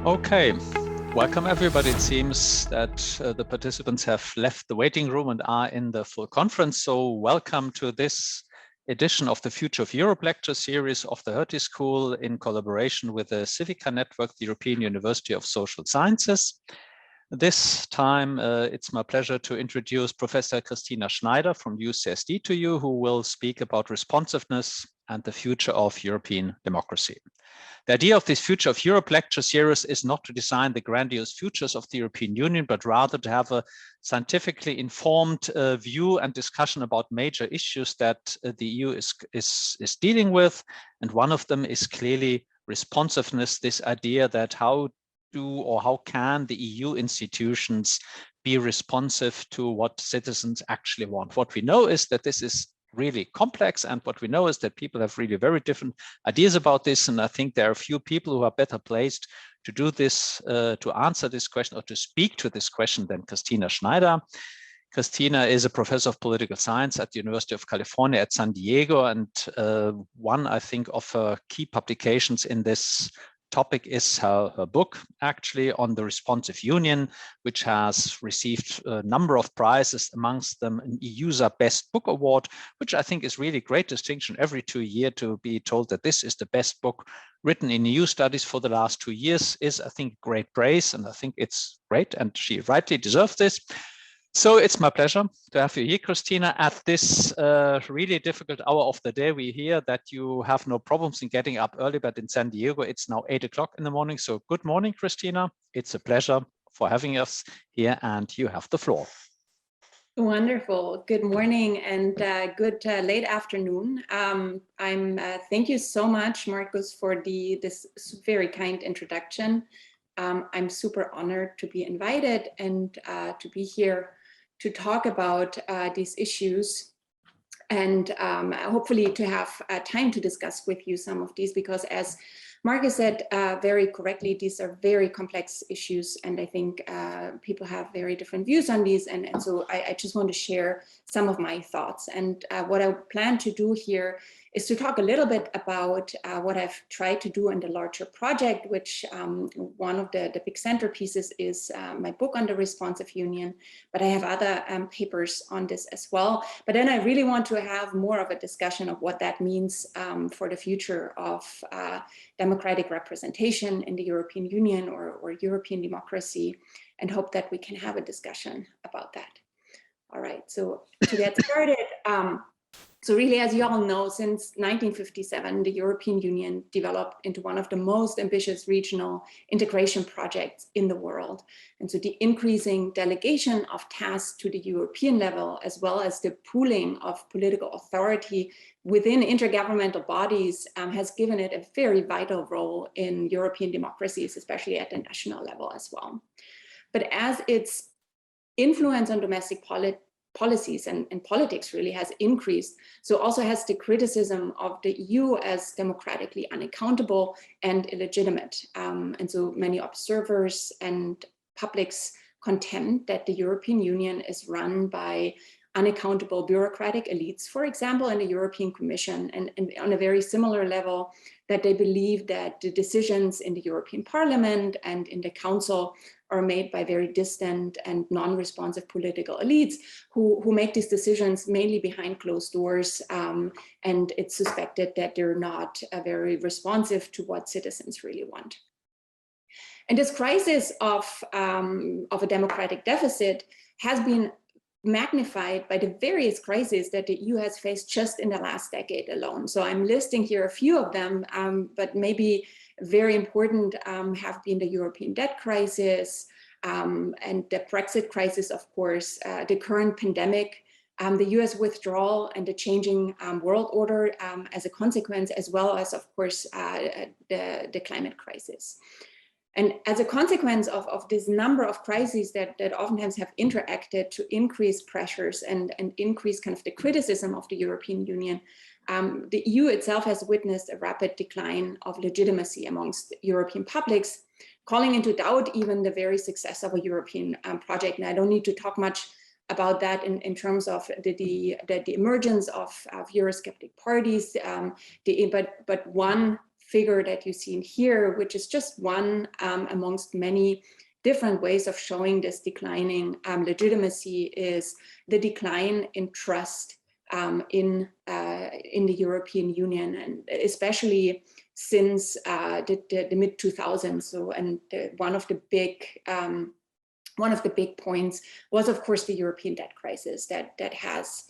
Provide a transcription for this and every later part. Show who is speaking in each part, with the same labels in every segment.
Speaker 1: Okay, welcome everybody. It seems that the participants have left the waiting room and are in the full conference. So welcome to this edition of the Future of Europe lecture series of the Hertie School in collaboration with the Civica Network, the European University of Social Sciences. This time, it's my pleasure to introduce Professor Christina Schneider from UCSD to you, who will speak about responsiveness and the future of European democracy. The idea of this Future of Europe lecture series is not to design the grandiose futures of the European Union, but rather to have a scientifically informed view and discussion about major issues that the EU is dealing with. And one of them is clearly responsiveness, this idea that how can the EU institutions be responsive to what citizens actually want. What we know is that this is really complex, and what we know is that people have really very different ideas about this, and I think there are a few people who are better placed to do this, to answer this question or to speak to this question than Christina Schneider. Christina is a professor of political science at the University of California at San Diego, and one, I think, of her key publications in this topic is her book, actually, on the responsive union, which has received a number of prizes, amongst them an EUSA Best Book Award, which I think is really great distinction every 2 years to be told that this is the best book written in EU studies for the last 2 years is, I think, great praise, and I think it's great, and she rightly deserves this. So it's my pleasure to have you here, Christina, at this really difficult hour of the day. We hear that you have no problems in getting up early, but in San Diego, it's now 8 o'clock in the morning. So good morning, Christina. It's a pleasure for having us here, and you have the floor.
Speaker 2: Wonderful. Good morning and good late afternoon. Thank you so much, Marcus, for this very kind introduction. I'm super honored to be invited and to be here to talk about these issues, and hopefully to have time to discuss with you some of these, because as Marcus said very correctly, these are very complex issues, and I think people have very different views on these, and so I just want to share some of my thoughts. And what I plan to do here is to talk a little bit about what I've tried to do in the larger project, which one of the big centerpieces is my book on the responsive union, but I have other papers on this as well. But then I really want to have more of a discussion of what that means for the future of democratic representation in the European Union or European democracy, and hope that we can have a discussion about that. All right, so to get started, so really, as you all know, since 1957, the European Union developed into one of the most ambitious regional integration projects in the world. And so the increasing delegation of tasks to the European level, as well as the pooling of political authority within intergovernmental bodies, has given it a very vital role in European democracies, especially at the national level as well. But as its influence on domestic policies and politics really has increased, so also has the criticism of the EU as democratically unaccountable and illegitimate. And so many observers and publics contend that the European Union is run by unaccountable bureaucratic elites, for example, in the European Commission, and on a very similar level, that they believe that the decisions in the European Parliament and in the Council are made by very distant and non-responsive political elites who make these decisions mainly behind closed doors, and it's suspected that they're not very responsive to what citizens really want. And this crisis of a democratic deficit has been magnified by the various crises that the EU has faced just in the last decade alone. So I'm listing here a few of them, but maybe very important have been the European debt crisis and the Brexit crisis, of course, the current pandemic, the US withdrawal and the changing world order as a consequence, as well as, of course, the climate crisis. And as a consequence of this number of crises that oftentimes have interacted to increase pressures and increase kind of the criticism of the European Union, the EU itself has witnessed a rapid decline of legitimacy amongst European publics, calling into doubt even the very success of a European project. And I don't need to talk much about that in terms of the emergence of Eurosceptic parties, but one figure that you see in here, which is just one amongst many different ways of showing this declining legitimacy, is the decline in trust in the European Union, and especially since the mid 2000s. So, and one of the big points was, of course, the European debt crisis that has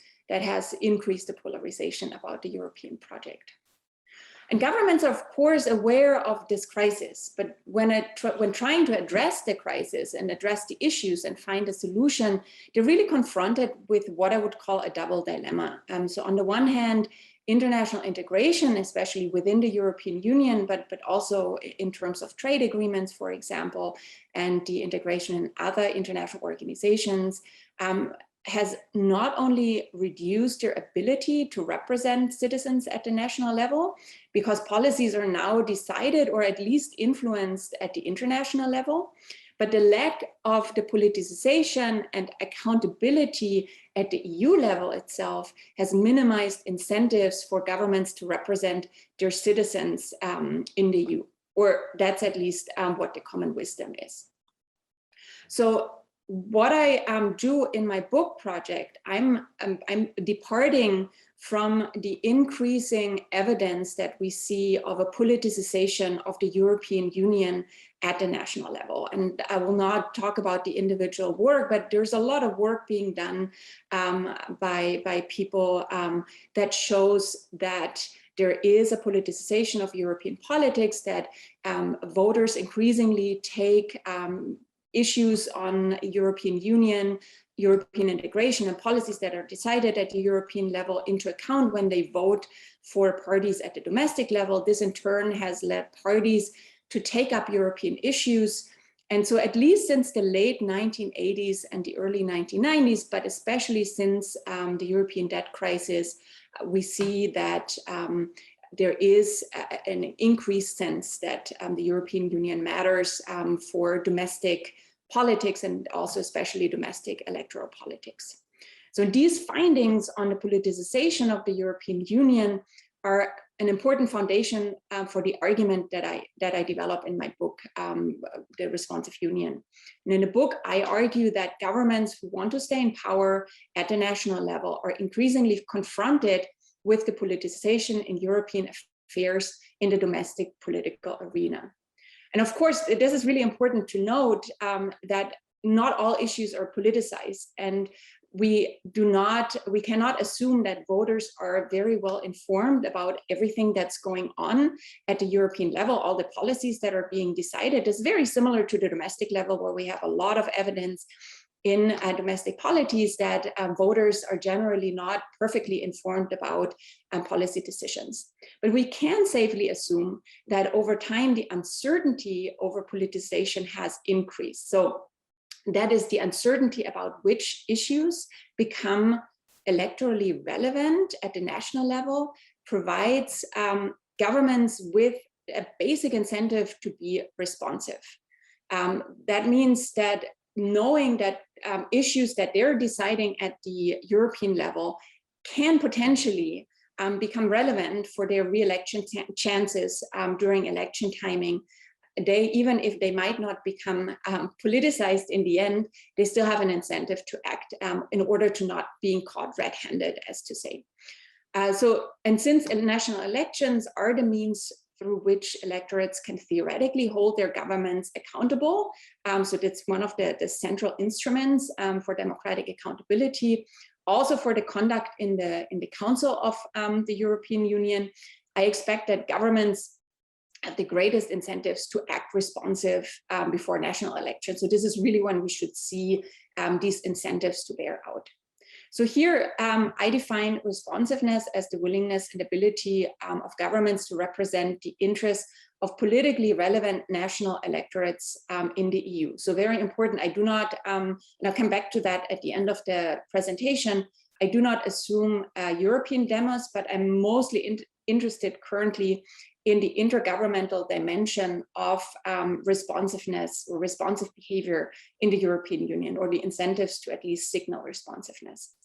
Speaker 2: increased the polarization about the European project. And governments are, of course, aware of this crisis, but when trying to address the crisis and address the issues and find a solution, they're really confronted with what I would call a double dilemma. So on the one hand, international integration, especially within the European Union, but also in terms of trade agreements, for example, and the integration in other international organizations, has not only reduced their ability to represent citizens at the national level, because policies are now decided or at least influenced at the international level, but the lack of the politicization and accountability at the EU level itself has minimized incentives for governments to represent their citizens in the EU, or that's at least what the common wisdom is. So what I do in my book project, I'm departing from the increasing evidence that we see of a politicization of the European Union at the national level. And I will not talk about the individual work, but there's a lot of work being done by people that shows that there is a politicization of European politics, that voters increasingly take issues on European Union, European integration and policies that are decided at the European level into account when they vote for parties at the domestic level. This in turn has led parties to take up European issues. And so at least since the late 1980s and the early 1990s, but especially since the European debt crisis, we see that there is an increased sense that the European Union matters for domestic politics and also especially domestic electoral politics. So these findings on the politicization of the European Union are an important foundation for the argument that I develop in my book, The Responsive Union. And in the book, I argue that governments who want to stay in power at the national level are increasingly confronted with the politicization in European affairs in the domestic political arena. And of course, this is really important to note that not all issues are politicized, and we cannot assume that voters are very well informed about everything that's going on at the European level. All the policies that are being decided is very similar to the domestic level, where we have a lot of evidence in domestic polities that voters are generally not perfectly informed about policy decisions. But we can safely assume that over time, the uncertainty over politicization has increased. So that is the uncertainty about which issues become electorally relevant at the national level provides governments with a basic incentive to be responsive. That means that knowing that issues that they're deciding at the European level can potentially become relevant for their re-election chances during election timing. Even if they might not become politicized in the end, they still have an incentive to act in order to not being caught red-handed, as to say. And since national elections are the means through which electorates can theoretically hold their governments accountable, so that's one of the central instruments for democratic accountability, also for the conduct in the Council of the European Union, I expect that governments have the greatest incentives to act responsive before national elections. So this is really when we should see these incentives to bear out. So here I define responsiveness as the willingness and ability of governments to represent the interests of politically relevant national electorates in the EU. So very important, I do not, and I'll come back to that at the end of the presentation, I do not assume European demos, but I'm mostly interested currently in the intergovernmental dimension of responsiveness or responsive behavior in the European Union, or the incentives to at least signal responsiveness.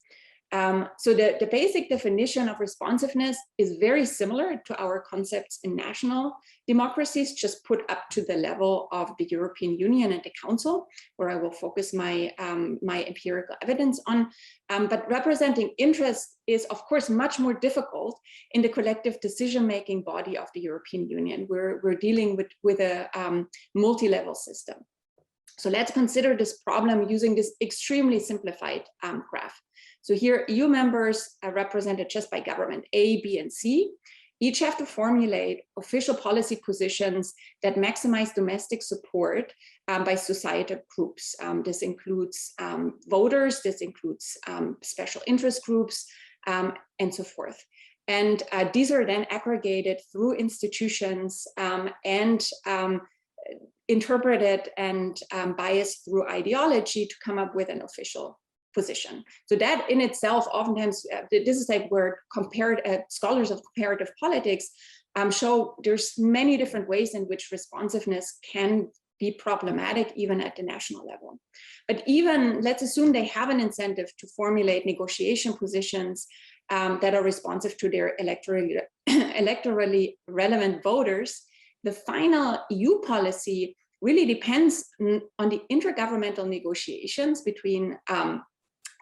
Speaker 2: So the basic definition of responsiveness is very similar to our concepts in national democracies, just put up to the level of the European Union and the Council, where I will focus my empirical evidence on. But representing interest is, of course, much more difficult in the collective decision-making body of the European Union. We're dealing with a multi-level system. So let's consider this problem using this extremely simplified graph. So here, EU members are represented just by government A, B, and C. Each have to formulate official policy positions that maximize domestic support by societal groups. This includes voters, this includes special interest groups, and so forth. And these are then aggregated through institutions and interpreted and biased through ideology to come up with an official position. So that in itself, oftentimes, this is like where scholars of comparative politics show there's many different ways in which responsiveness can be problematic even at the national level. But even, let's assume they have an incentive to formulate negotiation positions that are responsive to their electorally relevant voters, the final EU policy really depends on the intergovernmental negotiations between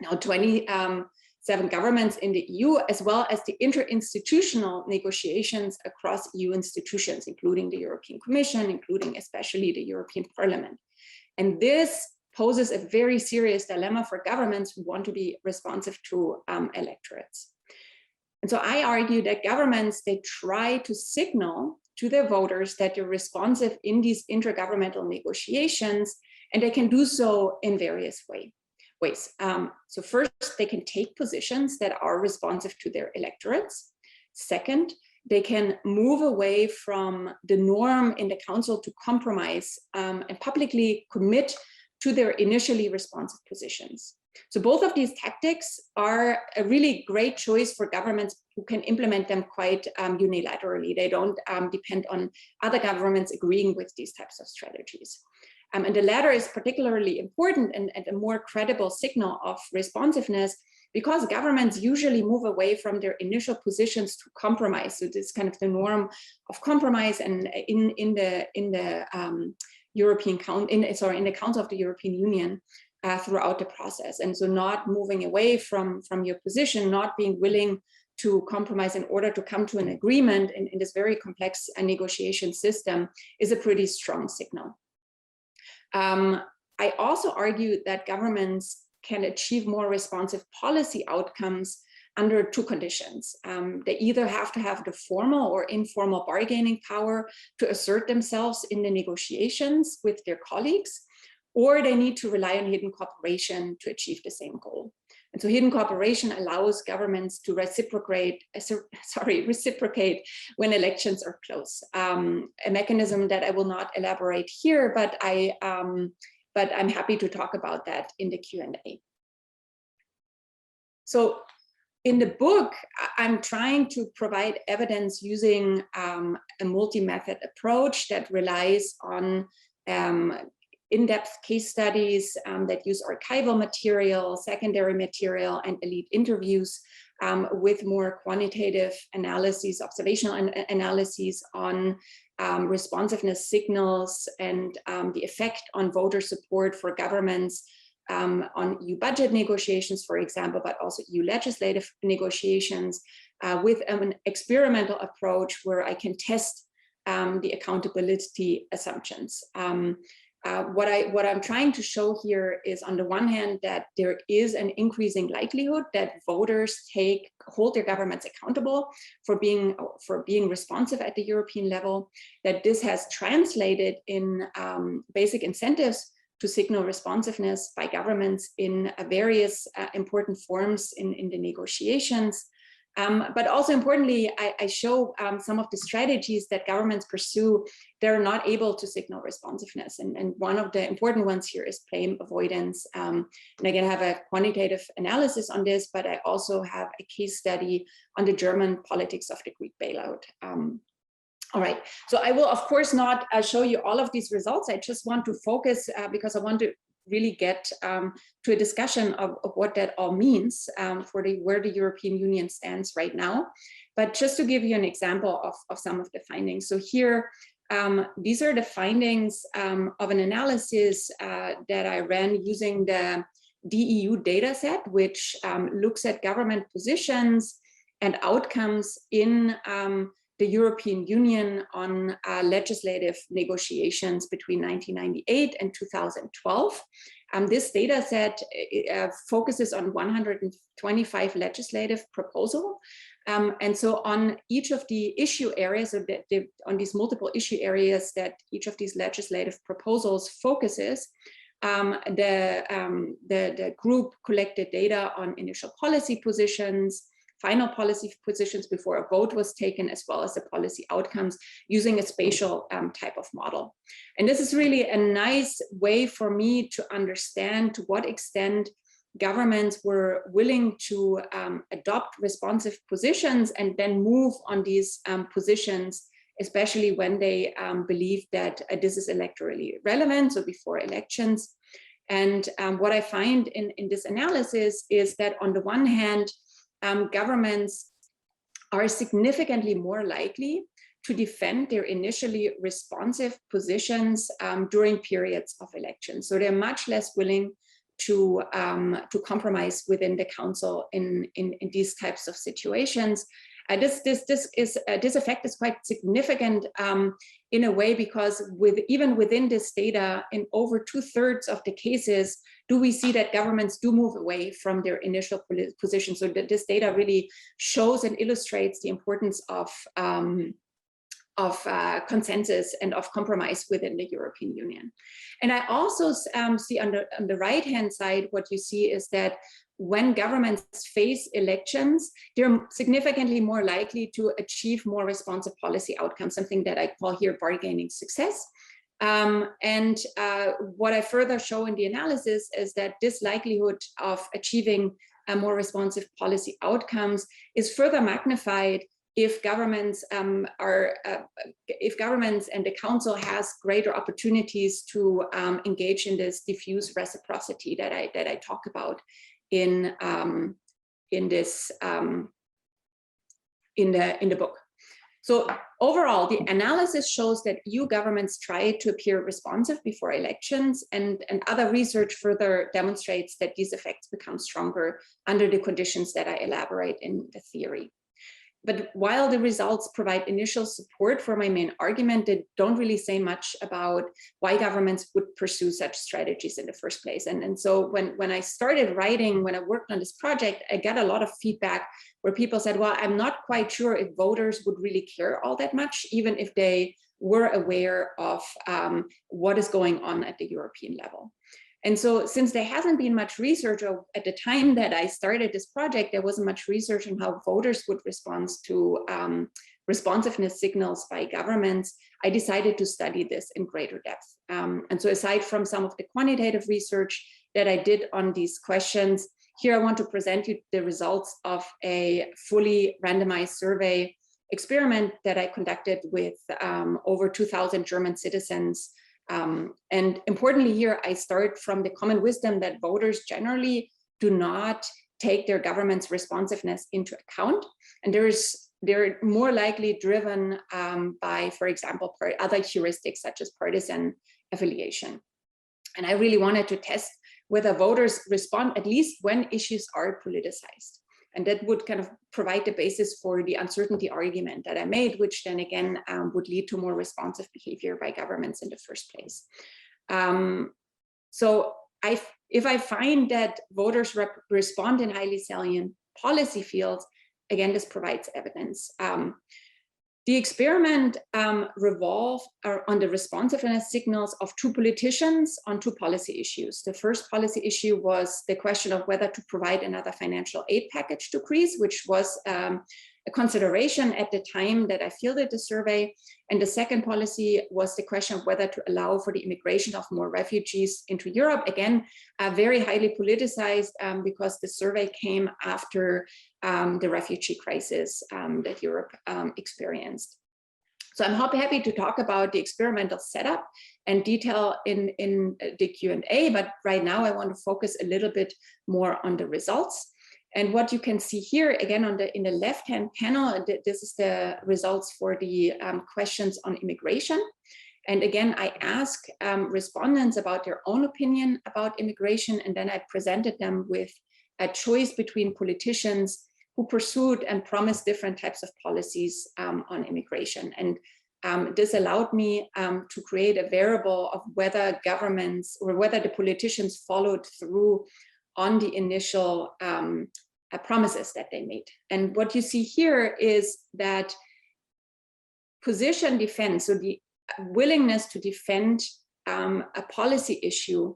Speaker 2: now 27 governments in the EU, as well as the interinstitutional negotiations across EU institutions, including the European Commission, including especially the European Parliament. And this poses a very serious dilemma for governments who want to be responsive to electorates. And so I argue that governments, they try to signal to their voters that they're responsive in these intergovernmental negotiations, and they can do so in various ways. So first, they can take positions that are responsive to their electorates. Second, they can move away from the norm in the council to compromise and publicly commit to their initially responsive positions. So both of these tactics are a really great choice for governments who can implement them quite unilaterally. They don't depend on other governments agreeing with these types of strategies. And the latter is particularly important and a more credible signal of responsiveness because governments usually move away from their initial positions to compromise. So this is kind of the norm of compromise, and in the Council of the European Union throughout the process. And so not moving away from your position, not being willing to compromise in order to come to an agreement in this very complex negotiation system is a pretty strong signal. I also argue that governments can achieve more responsive policy outcomes under two conditions. They either have to have the formal or informal bargaining power to assert themselves in the negotiations with their colleagues, or they need to rely on hidden cooperation to achieve the same goal. And so hidden cooperation allows governments to reciprocate when elections are close. A mechanism that I will not elaborate here, but I'm happy to talk about that in the Q&A. So in the book, I'm trying to provide evidence using a multi-method approach that relies on in-depth case studies that use archival material, secondary material, and elite interviews with more quantitative analyses, observational analyses on responsiveness signals and the effect on voter support for governments on EU budget negotiations, for example, but also EU legislative negotiations with an experimental approach where I can test the accountability assumptions. What I'm trying to show here is, on the one hand, that there is an increasing likelihood that voters hold their governments accountable for being responsive at the European level, that this has translated in basic incentives to signal responsiveness by governments in various important forms in the negotiations. But also importantly, I show some of the strategies that governments pursue. They're not able to signal responsiveness. And one of the important ones here is blame avoidance. And again, I have a quantitative analysis on this, but I also have a case study on the German politics of the Greek bailout. All right, so I will of course not show you all of these results. I just want to focus because I want to really get to a discussion of what that all means for where the European Union stands right now. But just to give you an example of some of the findings. So here, these are the findings of an analysis that I ran using the DEU dataset, which looks at government positions and outcomes in the European Union on legislative negotiations between 1998 and 2012. This data set focuses on 125 legislative proposals. And so on each of the issue areas, or on these multiple issue areas that each of these legislative proposals focuses, the group collected data on initial policy positions, final policy positions before a vote was taken, as well as the policy outcomes using a spatial type of model. And this is really a nice way for me to understand to what extent governments were willing to adopt responsive positions and then move on these positions, especially when they believe that this is electorally relevant, so before elections. And what I find in this analysis is that on the one hand, governments are significantly more likely to defend their initially responsive positions during periods of elections. So they're much less willing to compromise within the council in these types of situations. This effect is quite significant in a way, because even within this data, in over 2/3 of the cases, do we see that governments do move away from their initial position. So that this data really shows and illustrates the importance of consensus and of compromise within the European Union. And I also see on the right-hand side, what you see is that when governments face elections, they're significantly more likely to achieve more responsive policy outcomes, something that I call here bargaining success. What I further show in the analysis is that this likelihood of achieving a more responsive policy outcomes is further magnified if governments and the council has greater opportunities to engage in this diffuse reciprocity that I talk about in the book. So overall, the analysis shows that EU governments try to appear responsive before elections, and other research further demonstrates that these effects become stronger under the conditions that I elaborate in the theory. But while the results provide initial support for my main argument, they don't really say much about why governments would pursue such strategies in the first place. And so when I started writing, when I worked on this project, I got a lot of feedback where people said, well, I'm not quite sure if voters would really care all that much, even if they were aware of what is going on at the European level. And so since there hasn't been much research, or at the time that I started this project, there wasn't much research on how voters would respond to responsiveness signals by governments, I decided to study this in greater depth. And so aside from some of the quantitative research that I did on these questions, here I want to present you the results of a fully randomized survey experiment that I conducted with over 2,000 German citizens. And importantly here, I start from the common wisdom that voters generally do not take their government's responsiveness into account. And they're more likely driven by, for example, other heuristics such as partisan affiliation. And I really wanted to test whether voters respond at least when issues are politicized. And that would kind of provide the basis for the uncertainty argument that I made, which then again would lead to more responsive behavior by governments in the first place. So if I find that voters respond in highly salient policy fields, again, this provides evidence. The experiment revolved on the responsiveness signals of two politicians on two policy issues. The first policy issue was the question of whether to provide another financial aid package to Greece, which was a consideration at the time that I fielded the survey. And the second policy was the question of whether to allow for the immigration of more refugees into Europe. Again, very highly politicized because the survey came after the refugee crisis that Europe experienced. So I'm happy to talk about the experimental setup and detail in the Q&A, but right now I want to focus a little bit more on the results. And what you can see here, again, in the left-hand panel, this is the results for the questions on immigration. And again, I ask respondents about their own opinion about immigration, and then I presented them with a choice between politicians who pursued and promised different types of policies on immigration. And this allowed me to create a variable of whether governments or whether the politicians followed through on the initial promises that they made. And what you see here is that position defense, so the willingness to defend a policy issue,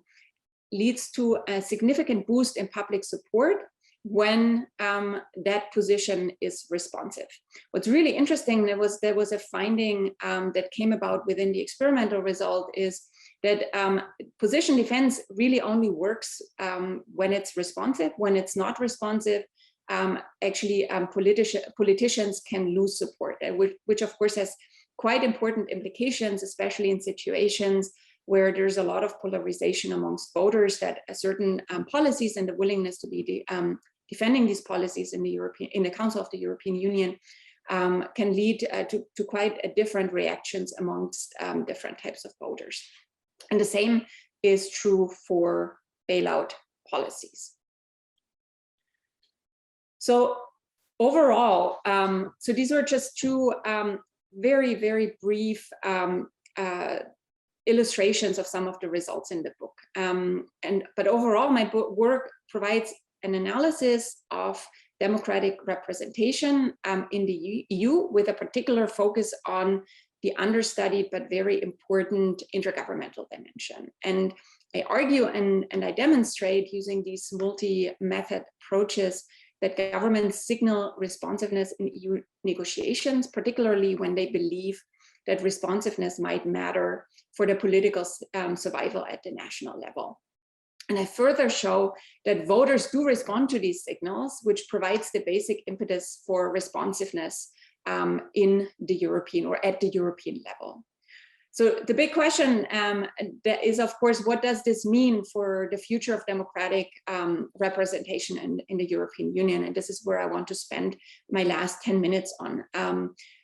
Speaker 2: leads to a significant boost in public support when that position is responsive. What's really interesting, there was a finding that came about within the experimental result, is that position defense really only works when it's responsive. When it's not responsive, actually politicians can lose support, which of course has quite important implications, especially in situations where there's a lot of polarization amongst voters, that certain policies and the willingness to be defending these policies in the Council of the European Union can lead to quite different reactions amongst different types of voters. And the same is true for bailout policies. So overall, so these were just two very, very brief illustrations of some of the results in the book. But overall, my work provides an analysis of democratic representation in the EU, with a particular focus on the understudied but very important intergovernmental dimension. And I argue and I demonstrate using these multi-method approaches that governments signal responsiveness in EU negotiations, particularly when they believe that responsiveness might matter for the political survival at the national level. And I further show that voters do respond to these signals, which provides the basic impetus for responsiveness in the European or at the European level. So the big question that is, of course, what does this mean for the future of democratic representation in the European Union? And this is where I want to spend my last 10 minutes on.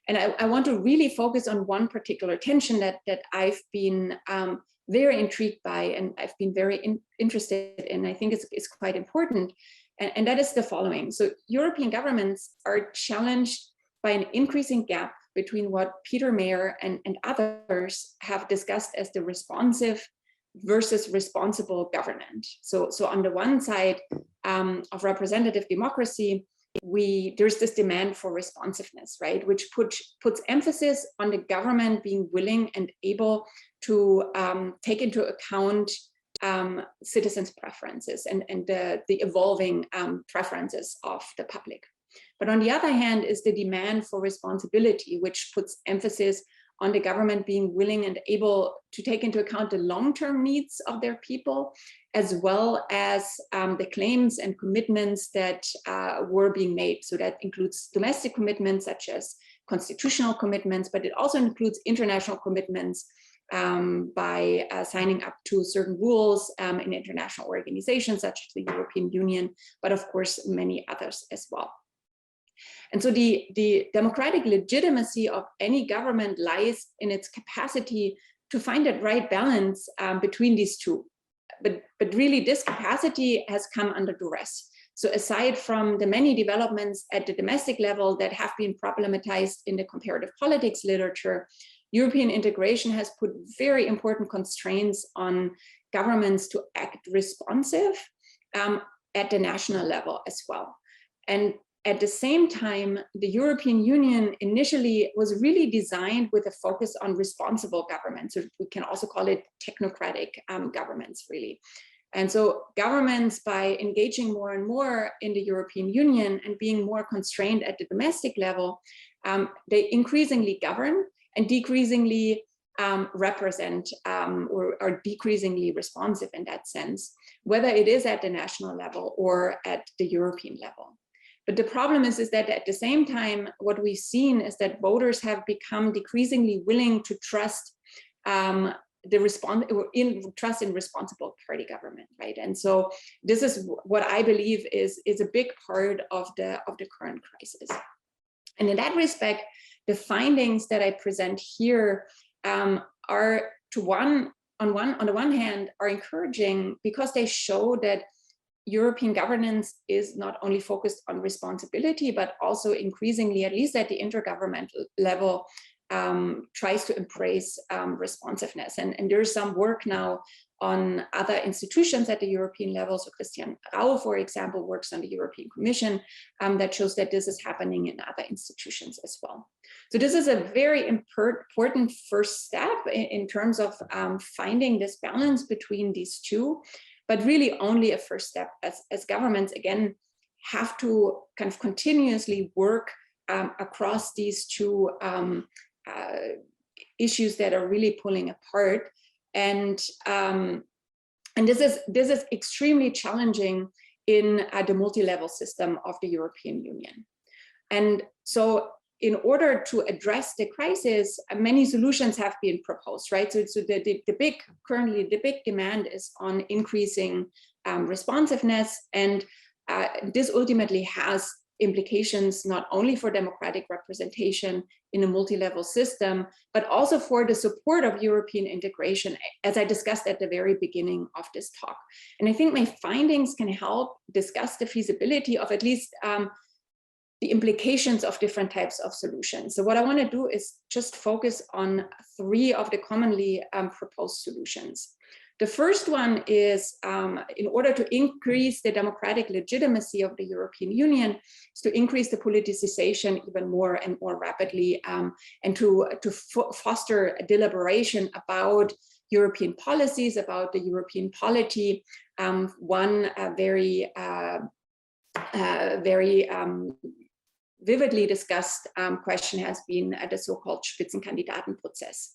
Speaker 2: And I want to really focus on one particular tension that I've been very intrigued by, and I've been very interested in. I think it's quite important, and that is the following. So European governments are challenged by an increasing gap between what Peter Mayer and others have discussed as the responsive versus responsible government. So on the one side of representative democracy, there's this demand for responsiveness, right, which puts emphasis on the government being willing and able to take into account citizens' preferences and the evolving preferences of the public. But on the other hand is the demand for responsibility, which puts emphasis on the government being willing and able to take into account the long-term needs of their people, as well as the claims and commitments that were being made. So that includes domestic commitments such as constitutional commitments, but it also includes international commitments by signing up to certain rules in international organizations such as the European Union, but of course many others as well. And so the democratic legitimacy of any government lies in its capacity to find that right balance between these two. But really this capacity has come under duress. So aside from the many developments at the domestic level that have been problematized in the comparative politics literature, European integration has put very important constraints on governments to act responsive at the national level as well. And at the same time, the European Union initially was really designed with a focus on responsible government. So we can also call it technocratic governments, really. And so governments, by engaging more and more in the European Union and being more constrained at the domestic level, they increasingly govern and decreasingly represent or are decreasingly responsive in that sense, whether it is at the national level or at the European level. But the problem is that at the same time, what we've seen is that voters have become decreasingly willing to trust trust in responsible party government, right? And so this is what I believe is a big part of the current crisis. And in that respect, the findings that I present here are on the one hand are encouraging because they show that European governance is not only focused on responsibility, but also increasingly, at least at the intergovernmental level, tries to embrace responsiveness. And there's some work now on other institutions at the European level. So Christian Rau, for example, works on the European Commission that shows that this is happening in other institutions as well. So this is a very important first step in terms of finding this balance between these two, but really only a first step as governments, again, have to kind of continuously work across these two issues that are really pulling apart. And this is extremely challenging in the multi-level system of the European Union. And so in order to address the crisis, many solutions have been proposed, right? So currently the big demand is on increasing responsiveness, and this ultimately has implications not only for democratic representation in a multi-level system, but also for the support of European integration, as I discussed at the very beginning of this talk. And I think my findings can help discuss the feasibility of at least the implications of different types of solutions. So what I want to do is just focus on 3 of the commonly proposed solutions. The first one is, in order to increase the democratic legitimacy of the European Union, is to increase the politicization even more and more rapidly, and to foster a deliberation about European policies, about the European polity. One very vividly discussed question has been the so-called Spitzenkandidatenprozess.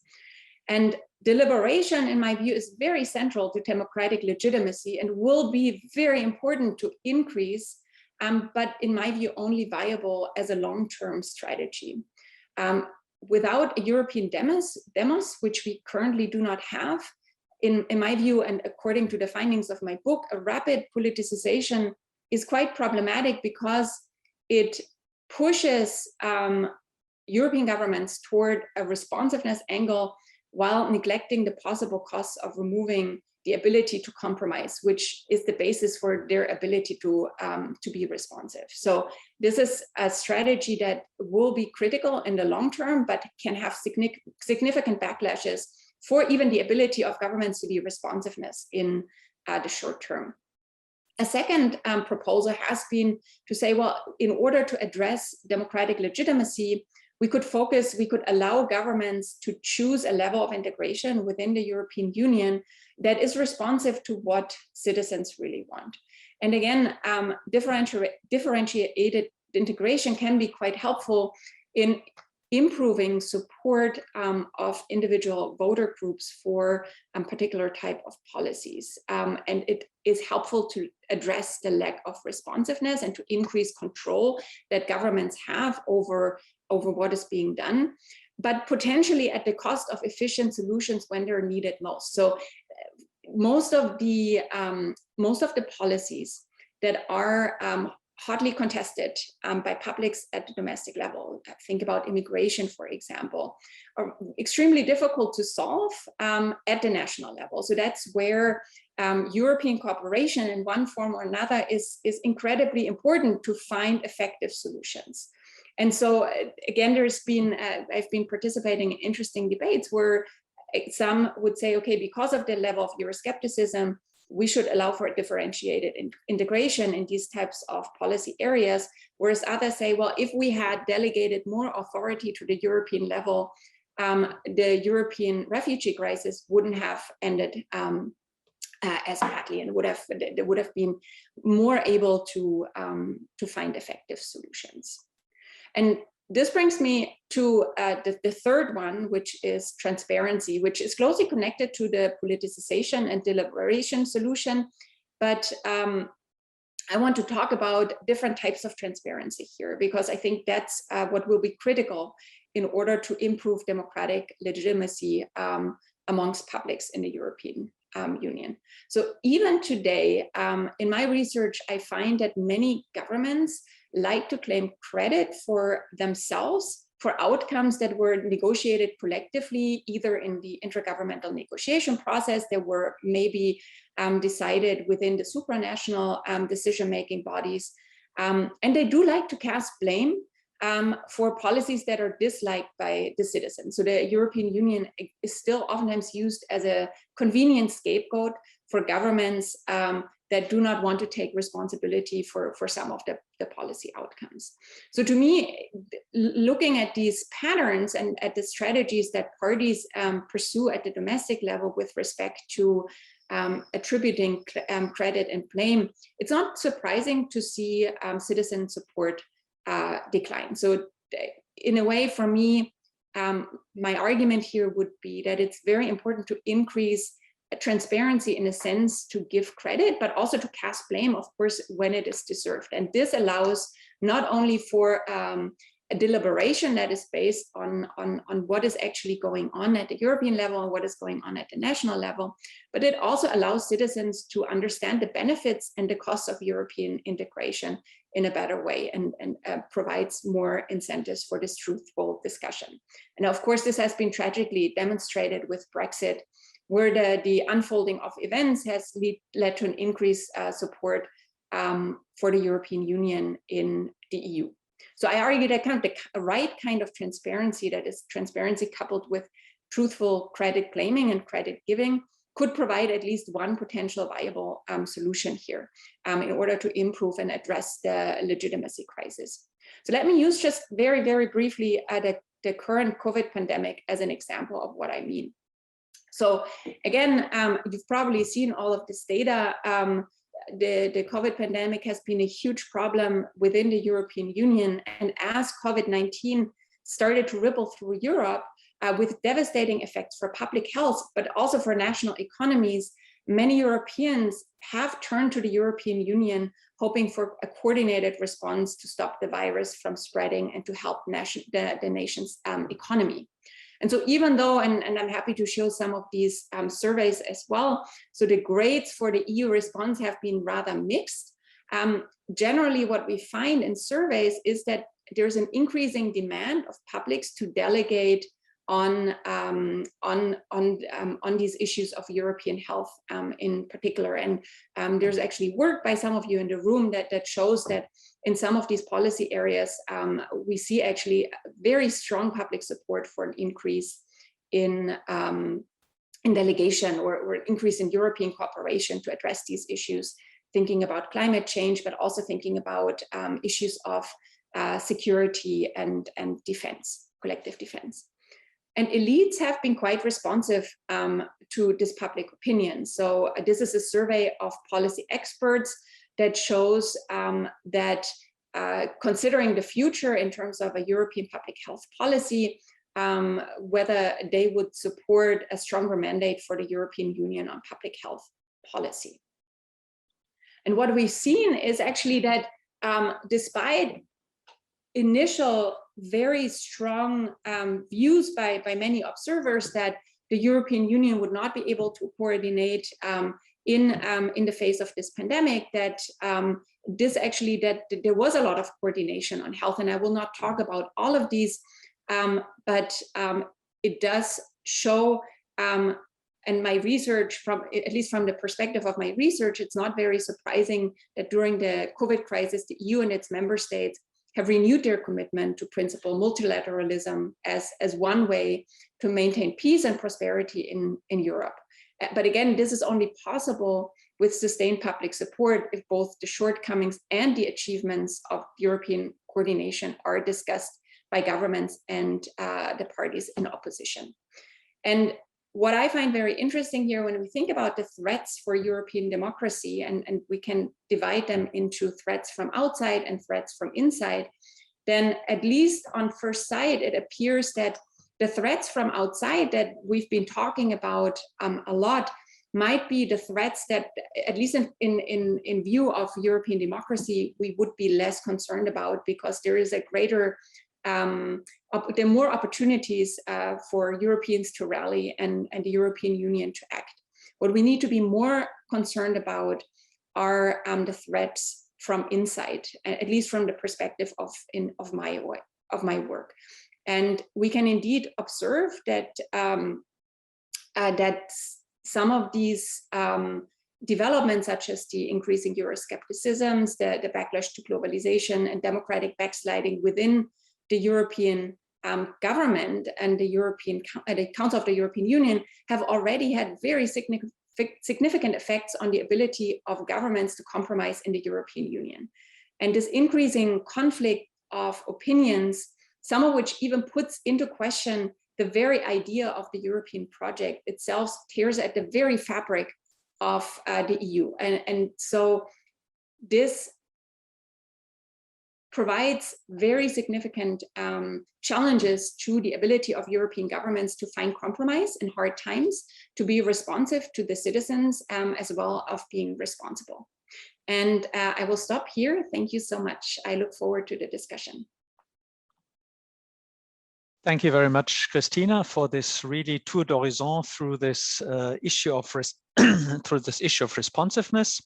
Speaker 2: And deliberation, in my view, is very central to democratic legitimacy and will be very important to increase, but in my view, only viable as a long-term strategy. Without a European demos, which we currently do not have, in my view, and according to the findings of my book, a rapid politicization is quite problematic because it pushes European governments toward a responsiveness angle while neglecting the possible costs of removing the ability to compromise, which is the basis for their ability to be responsive. So this is a strategy that will be critical in the long term, but can have significant backlashes for even the ability of governments to be responsiveness in the short term. A second proposal has been to say, well, in order to address democratic legitimacy, we could allow governments to choose a level of integration within the European Union that is responsive to what citizens really want. And again, differentiated integration can be quite helpful in improving support of individual voter groups for a particular type of policies. And it is helpful to address the lack of responsiveness and to increase control that governments have over what is being done, but potentially at the cost of efficient solutions when they're needed most. So most of the policies that are hotly contested by publics at the domestic level, think about immigration, for example, are extremely difficult to solve at the national level. So that's where European cooperation in one form or another is incredibly important to find effective solutions. And so again, I've been participating in interesting debates where some would say, okay, because of the level of Euroscepticism, we should allow for differentiated integration in these types of policy areas, whereas others say, well, if we had delegated more authority to the European level, the European refugee crisis wouldn't have ended as badly, and they would have been more able to find effective solutions. And this brings me to the third one, which is transparency, which is closely connected to the politicization and deliberation solution. But I want to talk about different types of transparency here, because I think that's what will be critical in order to improve democratic legitimacy amongst publics in the European Union. So even today, in my research, I find that many governments like to claim credit for themselves for outcomes that were negotiated collectively, either in the intergovernmental negotiation process that were maybe decided within the supranational decision-making bodies. And they do like to cast blame for policies that are disliked by the citizens. So the European Union is still oftentimes used as a convenient scapegoat for governments that do not want to take responsibility for some of the policy outcomes. So to me, looking at these patterns and at the strategies that parties pursue at the domestic level with respect to attributing credit and blame, it's not surprising to see citizen support decline. So in a way, for me, my argument here would be that it's very important to increase transparency in a sense to give credit, but also to cast blame, of course, when it is deserved. And this allows not only for a deliberation that is based on what is actually going on at the European level and what is going on at the national level, but it also allows citizens to understand the benefits and the costs of European integration in a better way, and provides more incentives for this truthful discussion. And of course, this has been tragically demonstrated with Brexit, where the unfolding of events has led to an increased support for the European Union in the EU. So I argue that kind of the right kind of transparency, that is transparency coupled with truthful credit claiming and credit giving, could provide at least one potential viable solution here in order to improve and address the legitimacy crisis. So let me use just very, very briefly the current COVID pandemic as an example of what I mean. So again, you've probably seen all of this data. The COVID pandemic has been a huge problem within the European Union. And as COVID-19 started to ripple through Europe with devastating effects for public health, but also for national economies, many Europeans have turned to the European Union hoping for a coordinated response to stop the virus from spreading and to help the nation's economy. And so even though, and I'm happy to show some of these surveys as well, so the grades for the EU response have been rather mixed. Generally, what we find in surveys is that there's an increasing demand of publics to delegate on these issues of European health in particular. And there's actually work by some of you in the room that shows that in some of these policy areas, we see actually very strong public support for an increase in delegation or increase in European cooperation to address these issues, thinking about climate change, but also thinking about issues of security and defense, collective defense. And elites have been quite responsive to this public opinion. So this is a survey of policy experts that shows that considering the future in terms of a European public health policy, whether they would support a stronger mandate for the European Union on public health policy. And what we've seen is actually that despite initial very strong views by many observers that the European Union would not be able to coordinate in the face of this pandemic, that there was a lot of coordination on health. And I will not talk about all of these, but it does show, and my research, at least from the perspective of my research, it's not very surprising that during the COVID crisis, the EU and its member states have renewed their commitment to principle multilateralism as one way to maintain peace and prosperity in Europe. But again, this is only possible with sustained public support if both the shortcomings and the achievements of European coordination are discussed by governments and the parties in opposition. And what I find very interesting here, when we think about the threats for European democracy, and we can divide them into threats from outside and threats from inside, then at least on first sight, it appears that the threats from outside that we've been talking about a lot might be the threats that, at least in view of European democracy, we would be less concerned about, because there is a greater, there are more opportunities for Europeans to rally and the European Union to act. What we need to be more concerned about are the threats from inside, at least from the perspective of my work. And we can indeed observe that that some of these developments, such as the increasing Euroscepticisms, the backlash to globalization, and democratic backsliding within the European government and the Council of the European Union, have already had very significant effects on the ability of governments to compromise in the European Union. And this increasing conflict of opinions, some of which even puts into question the very idea of the European project itself, tears at the very fabric of the EU. And so this provides very significant challenges to the ability of European governments to find compromise in hard times, to be responsive to the citizens, as well as being responsible. And I will stop here. Thank you so much. I look forward to the discussion.
Speaker 1: Thank you very much, Christina, for this really tour d'horizon through this issue of responsiveness.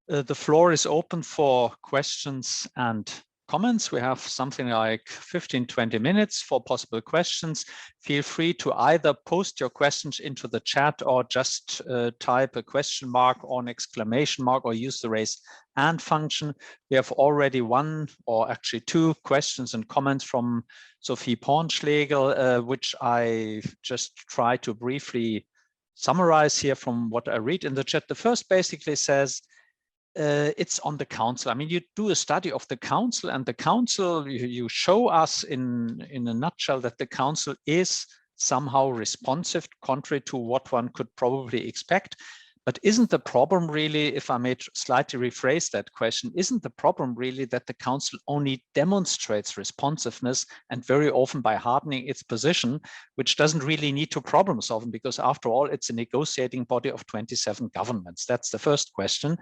Speaker 1: The floor is open for questions and comments. We have something like 15-20 minutes for possible questions. Feel free to either post your questions into the chat or just type a question mark or an exclamation mark, or use the raise hand function. We have already one, or actually two, questions and comments from Sophie Pornschlegel, which I just try to briefly summarize here from what I read in the chat. The first basically says, it's on the council. I mean, you do a study of the council, and the council, you show us in a nutshell that the council is somehow responsive, contrary to what one could probably expect. But isn't the problem really, if I may slightly rephrase that question, isn't the problem really that the council only demonstrates responsiveness, and very often by hardening its position, which doesn't really need to problem solve, because after all, it's a negotiating body of 27 governments? That's the first question.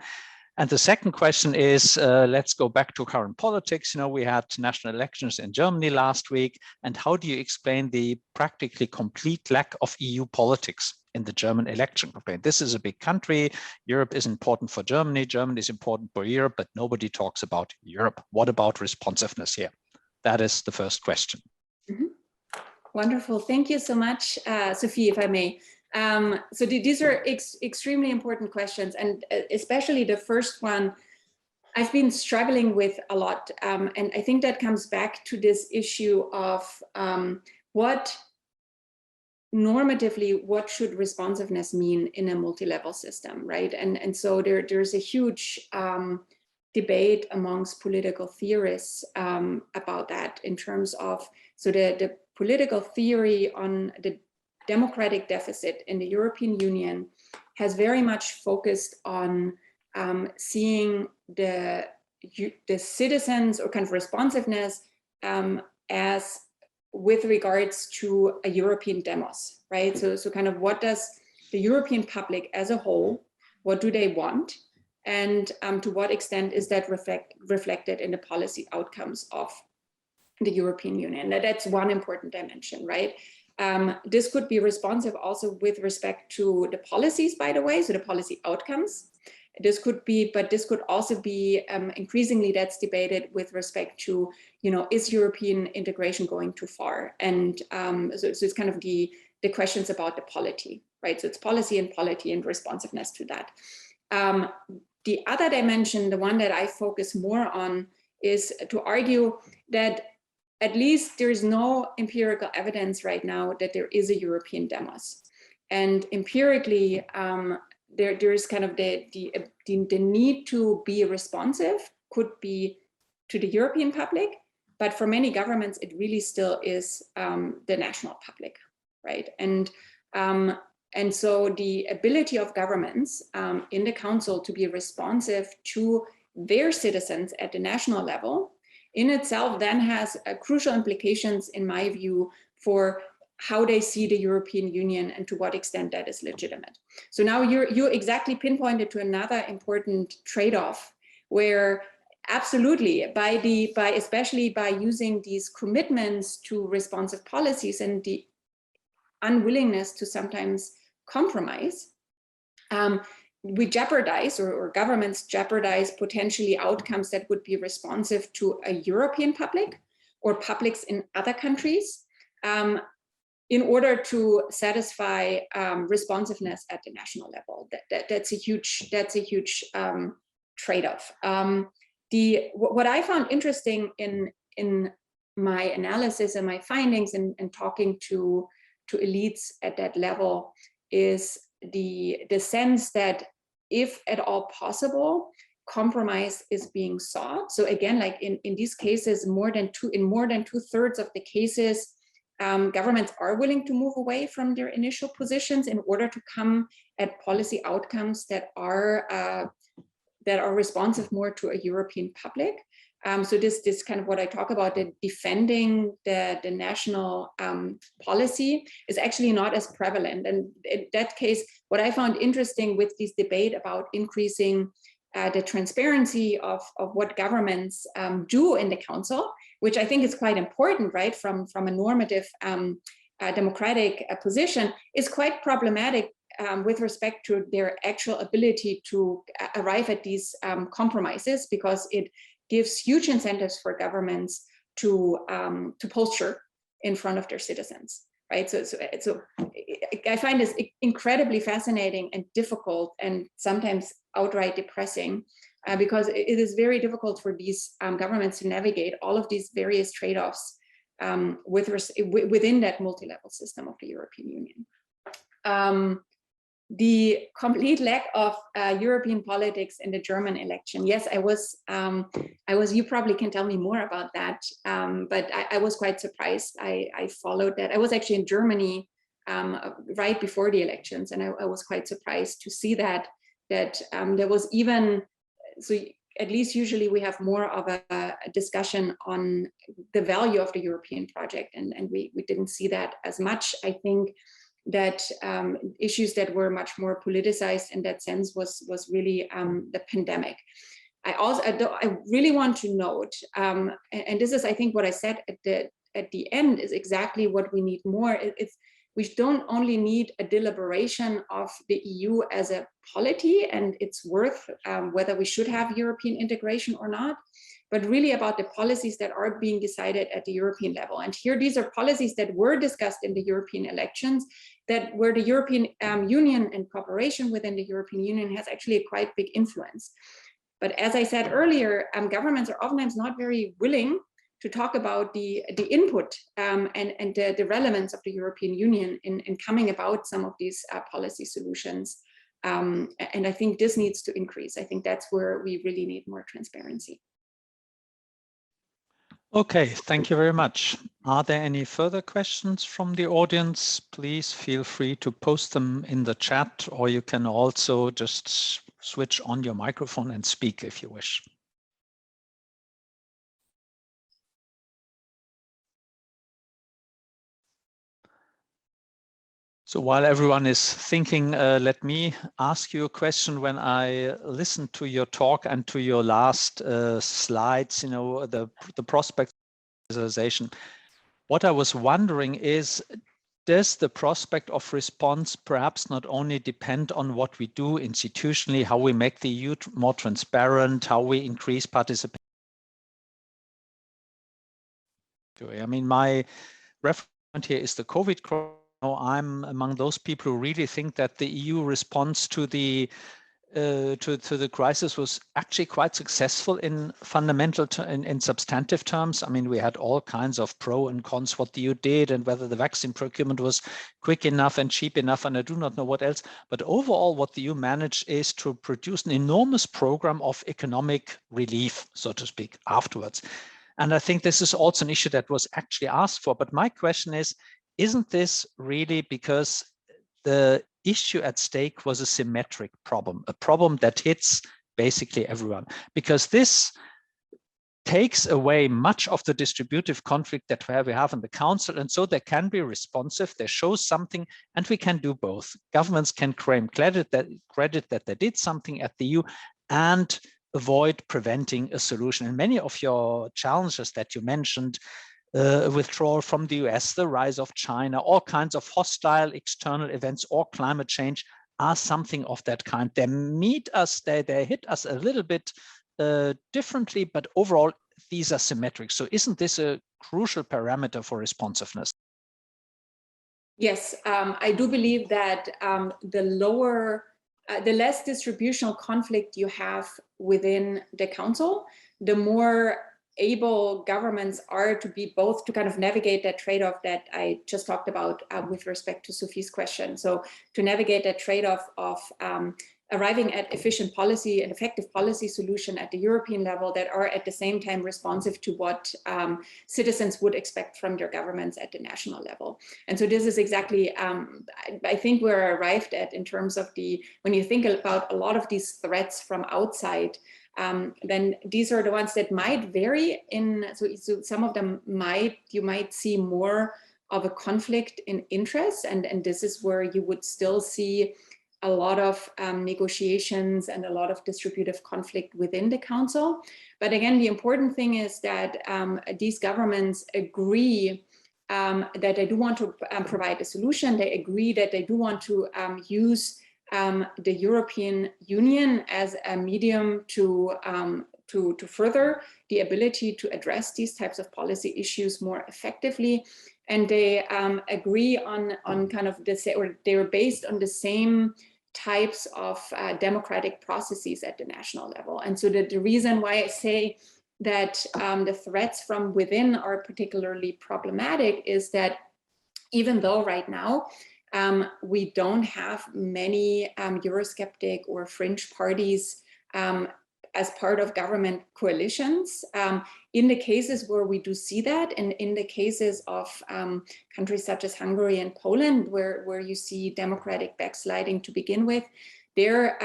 Speaker 1: And the second question is, let's go back to current politics. You know, we had national elections in Germany last week. And how do you explain the practically complete lack of EU politics in the German election campaign? This is a big country. Europe is important for Germany. Germany is important for Europe, but nobody talks about Europe. What about responsiveness here? That is the first question.
Speaker 2: Mm-hmm. Wonderful. Thank you so much, Sophie, if I may. So these are extremely important questions, and especially the first one I've been struggling with a lot. And I think that comes back to this issue of what normatively, what should responsiveness mean in a multi-level system, right? And so there's a huge debate amongst political theorists about that, in terms of, so the political theory on the democratic deficit in the European Union has very much focused on seeing the citizens, or kind of responsiveness, as with regards to a European demos, right? So kind of, what does the European public as a whole, what do they want? And to what extent is that reflected in the policy outcomes of the European Union? That's one important dimension, right? This could be responsive also with respect to the policies, by the way, so the policy outcomes. This could be, but this could also be increasingly, that's debated with respect to, you know, is European integration going too far? And so it's kind of the questions about the polity, right? So it's policy and responsiveness to that. The other dimension, the one that I focus more on, is to argue that at least there is no empirical evidence right now that there is a European demos. And empirically, there is kind of the need to be responsive could be to the European public, but for many governments, it really still is the national public, right? And so the ability of governments in the council to be responsive to their citizens at the national level in itself then has crucial implications, in my view, for how they see the European Union and to what extent that is legitimate. So now you exactly pinpointed to another important trade-off where absolutely especially by using these commitments to responsive policies and the unwillingness to sometimes compromise, we jeopardize or governments jeopardize potentially outcomes that would be responsive to a European public or publics in other countries, in order to satisfy responsiveness at the national level. That's a huge trade-off. What I found interesting in my analysis and my findings and talking to elites at that level is the sense that if at all possible, compromise is being sought. So again, like in these cases, in more than 2/3 of the cases, governments are willing to move away from their initial positions in order to come at policy outcomes that are responsive more to a European public. So this kind of what I talk about, the defending the national policy is actually not as prevalent. And in that case, what I found interesting with this debate about increasing the transparency of what governments do in the council, which I think is quite important, right, from a normative democratic position, is quite problematic with respect to their actual ability to arrive at these compromises, because it gives huge incentives for governments to posture in front of their citizens, right? So I find this incredibly fascinating and difficult, and sometimes outright depressing, because it is very difficult for these governments to navigate all of these various trade-offs within that multi-level system of the European Union. The complete lack of European politics in the German election. Yes, I was, you probably can tell me more about that, but I was quite surprised. I followed that. I was actually in Germany right before the elections, and I was quite surprised to see that there was even, so at least usually we have more of a discussion on the value of the European project, and we didn't see that as much. I think that issues that were much more politicized in that sense was really the pandemic. I really want to note, and this is, I think, what I said at the end is exactly what we need more. We don't only need a deliberation of the EU as a polity and its worth, whether we should have European integration or not, but really about the policies that are being decided at the European level. And here, these are policies that were discussed in the European elections, that where the European Union and cooperation within the European Union has actually a quite big influence. But as I said earlier, governments are oftentimes not very willing to talk about the input and the relevance of the European Union in coming about some of these policy solutions. And I think this needs to increase. I think that's where we really need more transparency.
Speaker 1: Okay, thank you very much. Are there any further questions from the audience? Please feel free to post them in the chat, or you can also just switch on your microphone and speak if you wish. So while everyone is thinking, let me ask you a question. When I listened to your talk and to your last slides, you know, the prospect of digitalization, what I was wondering is, does the prospect of response perhaps not only depend on what we do institutionally, how we make the EU more transparent, how we increase participation? I mean, my reference here is the COVID crisis. I'm among those people who really think that the EU response to the crisis was actually quite successful in fundamental in substantive terms. I mean, we had all kinds of pro and cons what the EU did, and whether the vaccine procurement was quick enough and cheap enough, and I do not know what else. But overall, what the EU managed is to produce an enormous program of economic relief, so to speak, afterwards. And I think this is also an issue that was actually asked for. But my question is, isn't this really because the issue at stake was a symmetric problem, a problem that hits basically everyone? Because this takes away much of the distributive conflict that we have in the council. And so they can be responsive, they show something, and we can do both. Governments can claim credit that they did something at the EU and avoid preventing a solution. And many of your challenges that you mentioned, withdrawal from the US, the rise of China, all kinds of hostile external events or climate change are something of that kind. They meet us, they hit us a little bit differently, but overall, these are symmetric. So isn't this a crucial parameter for responsiveness?
Speaker 2: Yes, I do believe that the less distributional conflict you have within the council, the more able governments are to be both to kind of navigate that trade-off that I just talked about with respect to Sophie's question. So to navigate that trade-off of arriving at efficient policy and effective policy solution at the European level that are at the same time responsive to what citizens would expect from their governments at the national level. And so this is exactly, I think we're arrived at in terms of when you think about a lot of these threats from outside, then these are the ones that might vary so some of them you might see more of a conflict in interest, and this is where you would still see a lot of negotiations and a lot of distributive conflict within the council. But again, the important thing is that these governments agree that they do want to provide a solution. They agree that they do want to use the European Union as a medium to further the ability to address these types of policy issues more effectively. And they agree on kind of or they're based on the same types of democratic processes at the national level. And so the reason why I say that the threats from within are particularly problematic is that even though right now we don't have many Eurosceptic or fringe parties as part of government coalitions. In the cases where we do see that, and in the cases of countries such as Hungary and Poland, where you see democratic backsliding to begin with, their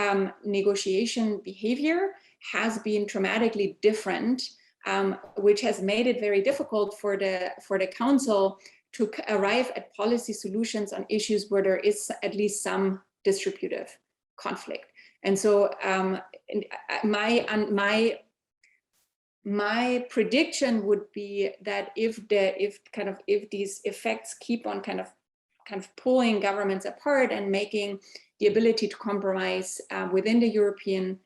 Speaker 2: negotiation behavior has been dramatically different, which has made it very difficult for the council to arrive at policy solutions on issues where there is at least some distributive conflict. And so my prediction would be that if these effects keep on kind of pulling governments apart and making the ability to compromise within the European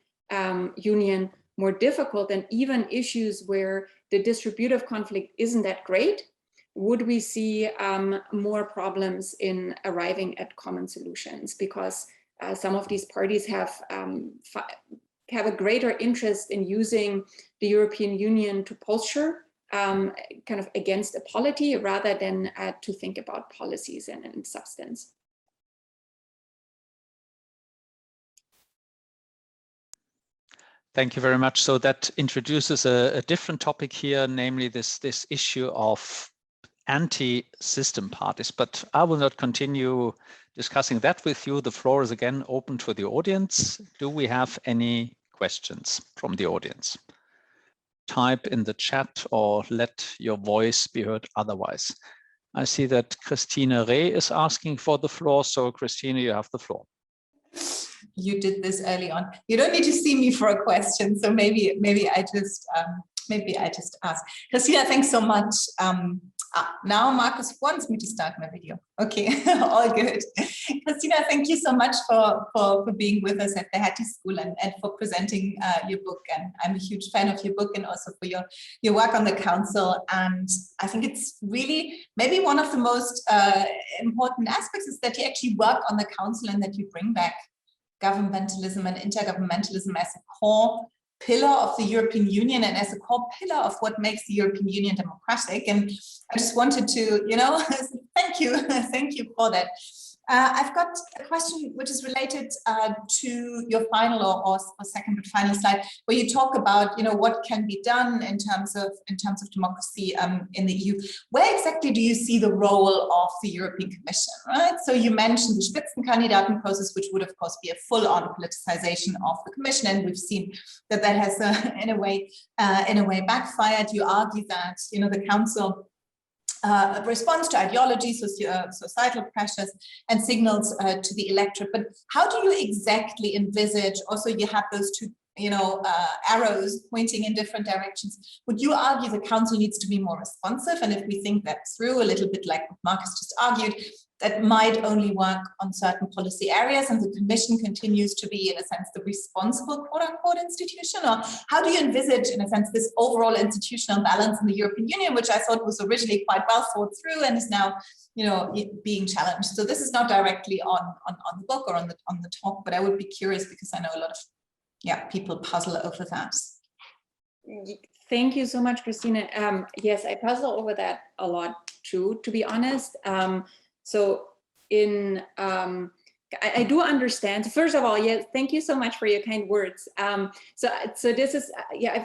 Speaker 2: Union more difficult, and even issues where the distributive conflict isn't that great, would we see more problems in arriving at common solutions, because some of these parties have a greater interest in using the European Union to posture kind of against a polity rather than to think about policies and substance.
Speaker 1: Thank you very much. So that introduces a different topic here, namely this issue of anti-system parties. But I will not continue discussing that with you. The floor is again open to the audience. Do we have any questions from the audience? Type in the chat or let your voice be heard otherwise. I see that Christine Reh is asking for the floor. So Christine, you have the floor.
Speaker 3: You did this early on. You don't need to see me for a question, so maybe I just ask. Christina, thanks so much. Now Marcus wants me to start my video. Okay, all good. Christina, thank you so much for being with us at the Hertie School and for presenting your book. And I'm a huge fan of your book and also for your work on the council. And I think it's really maybe one of the most important aspects is that you actually work on the council and that you bring back governmentalism and intergovernmentalism as a core pillar of the European Union and as a core pillar of what makes the European Union democratic. And I just wanted to, thank you for that. I've got a question which is related to your final or second but final slide, where you talk about, you know, what can be done in terms of democracy in the EU. Where exactly do you see the role of the European Commission, right? So you mentioned the Spitzenkandidaten process, which would of course be a full-on politicization of the Commission, and we've seen that has in a way backfired. You argue that, you know, the Council responds to ideology, societal pressures, and signals to the electorate. But how do you exactly envisage? Also, you have those two, you know, arrows pointing in different directions. Would you argue the Council needs to be more responsive? And if we think that through a little bit, like what Marcus just argued, that might only work on certain policy areas, and the Commission continues to be, in a sense, the responsible quote-unquote institution? Or how do you envisage, in a sense, this overall institutional balance in the European Union, which I thought was originally quite well thought through and is now, you know, being challenged? So this is not directly on the book or on the talk, but I would be curious because I know a lot of people puzzle over that.
Speaker 2: Thank you so much, Christina. Yes, I puzzle over that a lot too, to be honest. So I do understand. First of all, yes, thank you so much for your kind words. So this is,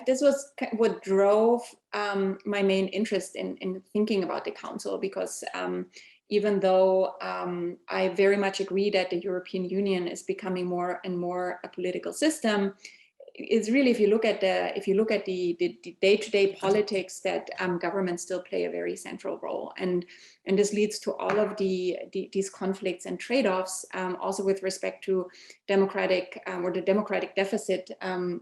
Speaker 2: this was what drove my main interest in thinking about the Council, because even though I very much agree that the European Union is becoming more and more a political system, it's really, if you look at the day-to-day politics, that governments still play a very central role, and this leads to all of these conflicts and trade-offs, also with respect to democratic or the democratic deficit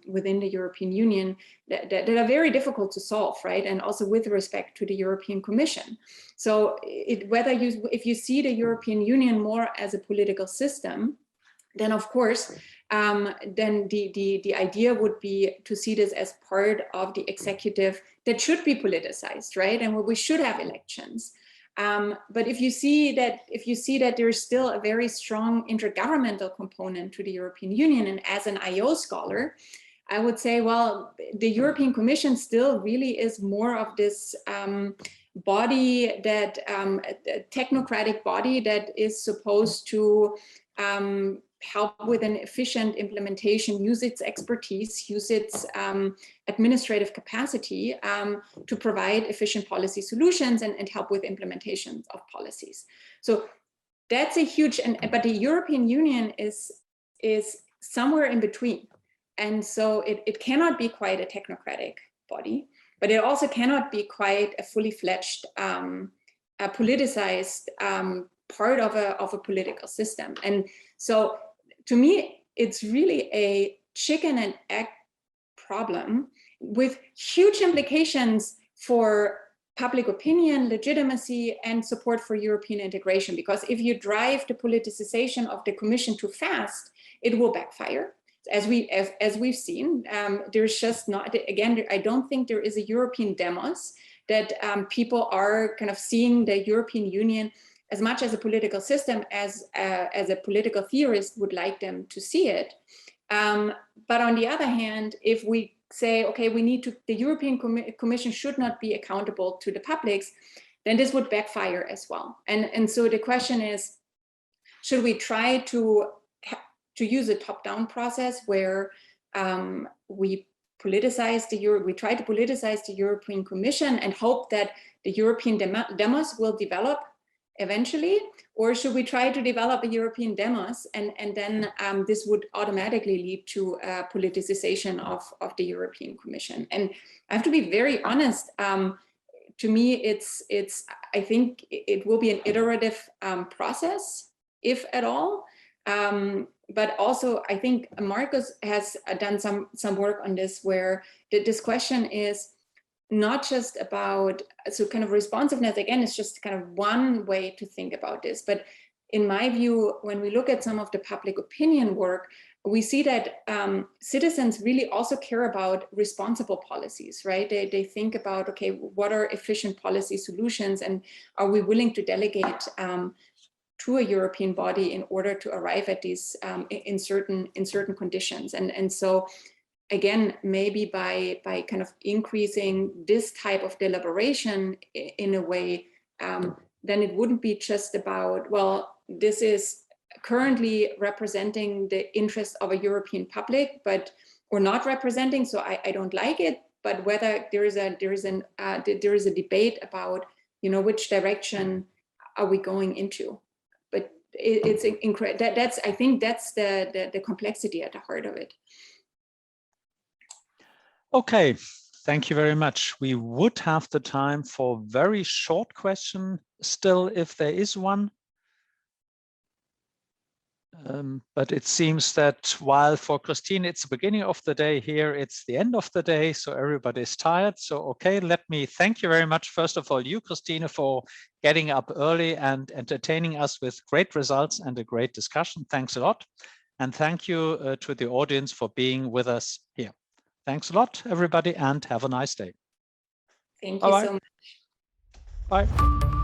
Speaker 2: within the European Union that are very difficult to solve, right? And also with respect to the European Commission. So if you see the European Union more as a political system, then of course, then the idea would be to see this as part of the executive that should be politicized, right? And where we should have elections. But if you see that there's still a very strong intergovernmental component to the European Union, and as an IO scholar, I would say, well, the European Commission still really is more of this body that a technocratic body that is supposed to help with an efficient implementation, use its expertise, use its administrative capacity to provide efficient policy solutions and help with implementation of policies. So that's a huge, but the European Union is somewhere in between. And so it cannot be quite a technocratic body, but it also cannot be quite a fully fledged, a politicized part of a political system. And so to me, it's really a chicken and egg problem with huge implications for public opinion, legitimacy, and support for European integration. Because if you drive the politicization of the Commission too fast, it will backfire. As we've seen, there's just not, again, I don't think there is a European demos that people are kind of seeing the European Union as much as a political system as a political theorist would like them to see it. But on the other hand, if we say, okay, the European Commission should not be accountable to the publics, then this would backfire as well. And so the question is, should we try to use a top-down process where we try to politicize the European Commission and hope that the European demos will develop eventually, or should we try to develop a European demos and then this would automatically lead to politicization of the European Commission? And I have to be very honest, to me, I think it will be an iterative process, if at all. But also, I think Marcus has done some work on this, where this question is not just about, so kind of responsiveness, again, is just kind of one way to think about this. But in my view, when we look at some of the public opinion work, we see that citizens really also care about responsible policies, right? They think about, okay, what are efficient policy solutions, and are we willing to delegate to a European body in order to arrive at these in certain conditions? And so again, maybe by kind of increasing this type of deliberation in a way, then it wouldn't be just about, well, this is currently representing the interest of a European public, but or not representing. So I don't like it. But whether there is a debate about, you know, which direction are we going into? But it's incredible. That's, I think that's the complexity at the heart of it.
Speaker 1: Okay, thank you very much. We would have the time for very short question still, if there is one. But it seems that while for Christine it's the beginning of the day, here it's the end of the day, so everybody's tired. So okay, let me thank you very much. First of all, you, Christine, for getting up early and entertaining us with great results and a great discussion. Thanks a lot. And thank you to the audience for being with us here. Thanks a lot, everybody, and have a nice day.
Speaker 2: Thank you so much.
Speaker 1: Bye.